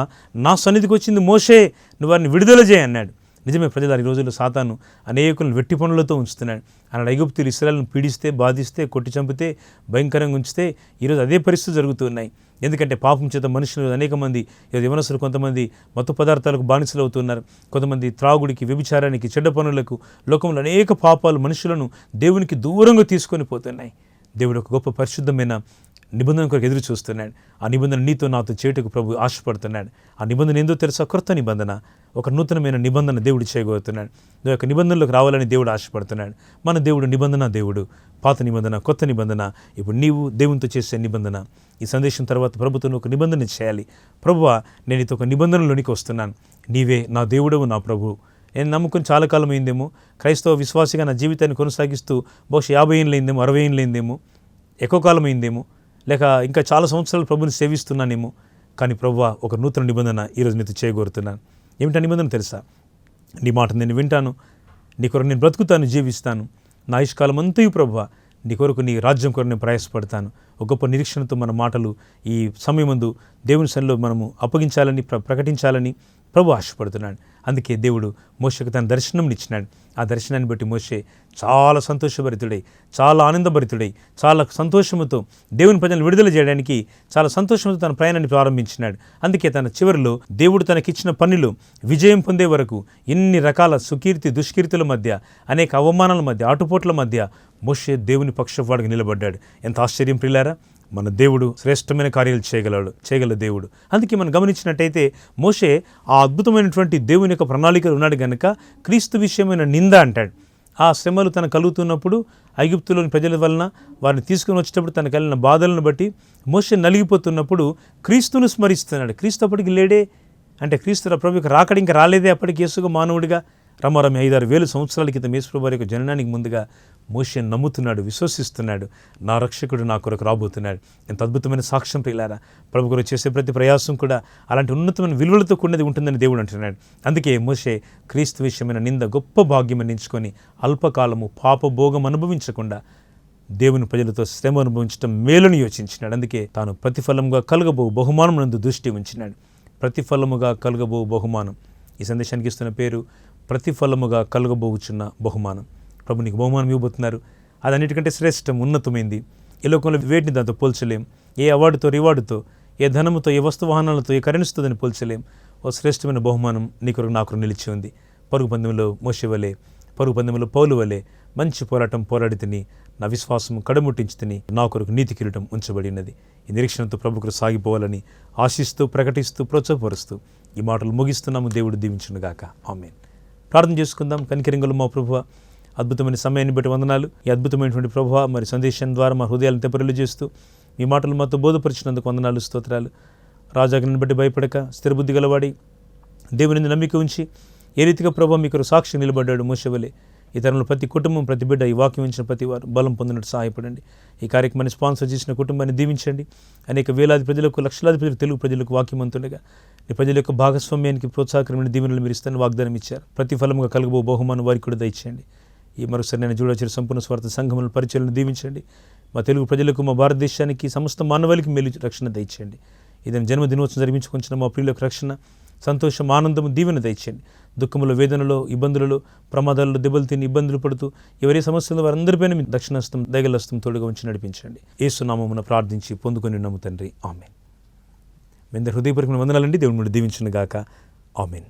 Speaker 1: నా సన్నిధికి వచ్చింది. మోషే, నువ్వు వారిని విడుదల చేయి అన్నాడు. నిజమే ప్రజలు, ఈ రోజుల్లో సాతాను అనేకులను వెట్టి పనులతో ఉంచుతున్నాడు. అన్నాడు ఐగుప్తులు ఇశ్రాయేలును పీడిస్తే, బాధిస్తే, కొట్టి చంపితే, భయంకరంగా ఉంచితే ఈరోజు అదే పరిస్థితులు జరుగుతున్నాయి. ఎందుకంటే పాపం చేత మనుషులు అనేక మంది, యవనస్తులు కొంతమంది మత్తు పదార్థాలకు బానిసలు అవుతున్నారు. కొంతమంది త్రాగుడికి, వ్యభిచారానికి, చెడ్డ పనులకు, లోకంలో అనేక పాపాలు మనుషులను దేవునికి దూరంగా తీసుకొని పోతున్నాయి. దేవుడు ఒక గొప్ప పరిశుద్ధమైన నిబంధన కొరకు ఎదురు చూస్తున్నాడు. ఆ నిబంధన నీతో నాతో చేటుకు ప్రభు ఆశపడుతున్నాడు. ఆ నిబంధన ఏందో తెలుసా? కొత్త నిబంధన, ఒక నూతనమైన నిబంధన దేవుడు చేయబోతున్నాడు. నువ్వు యొక్క నిబంధనలోకి రావాలని దేవుడు ఆశపడుతున్నాడు. మన దేవుడు నిబంధన దేవుడు. పాత నిబంధన, కొత్త నిబంధన, ఇప్పుడు నీవు దేవునితో చేసే నిబంధన. ఈ సందేశం తర్వాత ప్రభుత్వం ఒక నిబంధన చేయాలి. ప్రభువా, నేను ఇతో ఒక నిబంధనలోనికి వస్తున్నాను. నీవే నా దేవుడవు, నా ప్రభు. నేను నమ్ముకుని చాలా కాలం అయిందేమో, క్రైస్తవ విశ్వాసిగా నా జీవితాన్ని కొనసాగిస్తూ బహుశా 50 ఏళ్ళు అయిందేమో, 60 ఏళ్ళు అయిందేమో, ఎక్కువ కాలం అయిందేమో, లేక ఇంకా చాలా సంవత్సరాలు ప్రభుని సేవిస్తున్నానేమో. కానీ ప్రభువా, ఒక నూతన నిబంధన ఈరోజు నీతో చేయగోరుతున్నాను. ఏమిటా నిబంధన తెలుసా? నీ మాట నేను వింటాను, నీ కొరకు నేను బ్రతుకుతాను, జీవిస్తాను. నా ఆయుష్కాలం అంతయు ప్రభువా నీ కొరకు, నీ రాజ్యం కొరకు నేను ప్రయాసపడతాను. ఒక గొప్ప నిరీక్షణతో మన మాటలు ఈ సమయమందు దేవుని సన్నిధిలో మనము అప్పగించాలని, ప్రకటించాలని ప్రభు ఆశపడుతున్నాడు. అందుకే దేవుడు మోషేకు తన దర్శనం ఇచ్చినాడు. ఆ దర్శనాన్ని బట్టి మోషే చాలా సంతోషభరితుడై, చాలా ఆనందభరితుడై, చాలా సంతోషంతో దేవుని ప్రజలను విడుదల చేయడానికి చాలా సంతోషంతో తన ప్రయాణాన్ని ప్రారంభించినాడు. అందుకే తన చివరిలో దేవుడు తనకిచ్చిన పనిలో విజయం పొందే వరకు ఎన్ని రకాల సుకీర్తి దుష్కీర్తుల మధ్య, అనేక అవమానాల మధ్య, ఆటుపోట్ల మధ్య మోషే దేవుని పక్షవాడుగా నిలబడ్డాడు. ఎంత ఆశ్చర్యం ప్రియులారా! మన దేవుడు శ్రేష్టమైన కార్యాలు చేయగల దేవుడు. అందుకే మనం గమనించినట్టయితే మోషే ఆ అద్భుతమైనటువంటి దేవుని యొక్క ప్రణాళికలు ఉన్నాడు కనుక క్రీస్తు విషయమైన నింద అంటాడు. ఆ శ్రమలు తన కలుగుతున్నప్పుడు ఐగుప్తులోని ప్రజల వలన వారిని తీసుకుని వచ్చేటప్పుడు తనకు కలిగిన బాధలను బట్టి మోషే నలిగిపోతున్నప్పుడు క్రీస్తును స్మరిస్తున్నాడు. క్రీస్తు అప్పటికి లేడే, అంటే క్రీస్తు ప్రభుకి రాకడి ఇంకా రాలేదే అప్పటికి యేసుగా మానవుడిగా. రమారమి 5,000-6,000 సంవత్సరాల క్రితం యేసుప్రభు వారి యొక్క జననానికి ముందుగా మోషే నమ్ముతున్నాడు, విశ్వసిస్తున్నాడు, నా రక్షకుడు నా కొరకు రాబోతున్నాడు. ఎంత అద్భుతమైన సాక్ష్యం ప్రియులారా! ప్రభు కొరకు చేసే ప్రతి ప్రయాసం కూడా అలాంటి ఉన్నతమైన విలువలతో కూడినది ఉంటుందని దేవుడు అంటున్నాడు. అందుకే మోషే క్రీస్తు విషయమైన నింద గొప్ప భాగ్యం ఎంచుకొని అల్పకాలము పాపభోగం అనుభవించకుండా దేవుని ప్రజలతో శ్రమ అనుభవించడం మేలుని యోచించినాడు. అందుకే తాను ప్రతిఫలంగా కలుగబో బహుమానం నందు దృష్టి ఉంచినాడు. ప్రతిఫలముగా కలుగబో బహుమానం. ఈ సందేశానికి ఇస్తున్న పేరు ప్రతిఫలముగా కలుగబోచున్న బహుమానం. ప్రభు నీకు బహుమానం ఇవ్వబోతున్నారు. అది అన్నిటికంటే శ్రేష్టం, ఉన్నతమైంది. ఈ లోకంలో వేటిని దాంతో పోల్చలేం. ఏ అవార్డుతో, రివార్డుతో, ఏ ధనముతో, ఏ వస్తు వాహనాలతో, ఏ కరెన్సీతో దాన్ని పోల్చలేం. ఓ శ్రేష్టమైన బహుమానం నీ కొరకు నా కొరకు నిలిచి ఉంది. పరుగు పందెంలో మోషే వలె, పరుగు పందెంలో పౌలు వలె మంచి పోరాటం పోరాడి తిని, నా విశ్వాసం కడముట్టించి తిని, నా కొరకు నీతి కిరీటం ఉంచబడి ఉన్నది. ఈ నిరీక్షణతో ప్రభు కొరకు సాగిపోవాలని ఆశిస్తూ, ప్రకటిస్తూ, ప్రోత్సాహపరుస్తూ ఈ మాటలు ముగిస్తున్నాము. దేవుడు దీవించునుగాక. ఆమేన్. ప్రార్థన చేసుకుందాం. కనికరింగలు మా ప్రభువా, అద్భుతమైన సమయాన్ని బట్టి వందనాలు. ఈ అద్భుతమైనటువంటి ప్రభువా, మరి సందేశం ద్వారా మా హృదయాలను తెప్పరిల్లు చేస్తూ మీ మాటలు మాతో బోధపరిచినందుకు వందనాలు, స్తోత్రాలు. రాజాగ్ని బట్టి భయపడక స్థిరబుద్ధి గలవాడి దేవుని నమ్మిక ఉంచి ఏ రీతిగా ప్రభువా మీకు సాక్షి నిలబడ్డాడు మోషే వలె, ఈ తరంలో ప్రతి కుటుంబం, ప్రతి బిడ్డ ఈ వాక్యం ఇచ్చిన ప్రతి వారు బలం పొందినట్టు సహాయపడండి. ఈ కార్యక్రమాన్ని స్పాన్సర్ చేసిన కుటుంబాన్ని దీవించండి. అనేక వేలాది ప్రజలకు, లక్షలాది ప్రజలు, తెలుగు ప్రజలకు వాక్యం అంతుండగా ఈ ప్రజల యొక్క భాగస్వామ్యానికి ప్రోత్సాహకరమైన దీవెనలు మీరు ఇస్తాను వాగ్దానం ఇచ్చారు. ప్రతిఫలంగా కలుగబో బహుమానం వారికి కూడా దయచేయండి. ఈ మరోసారి నేను చూడొచ్చిన సంపూర్ణ స్వార్థ సంఘముల పరిచయాలను దీవించండి. మా తెలుగు ప్రజలకు, మా భారతదేశానికి, సమస్త మానవాళికి మేలు రక్షణ దయచేయండి. ఇదని జన్మదినోత్సవం జరిపించుకొంచిన మా ప్రియులకు రక్షణ, సంతోషం, ఆనందము, దీవెన దయచేయండి. దుఃఖములో, వేదనలో, ఇబ్బందులలో, ప్రమాదాలలో దెబ్బలు తిని ఇబ్బందులు పడుతూ ఎవరి సమస్యలు వారందరిపైన మీ దక్షిణహస్తం, దయగలహస్తం తోడుగా ఉంచి నడిపించండి. యేసు నామమున ప్రార్థించి పొందుకొని నమ్ము తండ్రి. ఆమేన్. మీ అందరి హృదయపూర్వకమైన వందనాలండి. దేవుని మీరు దీవించును గాక. ఆమేన్.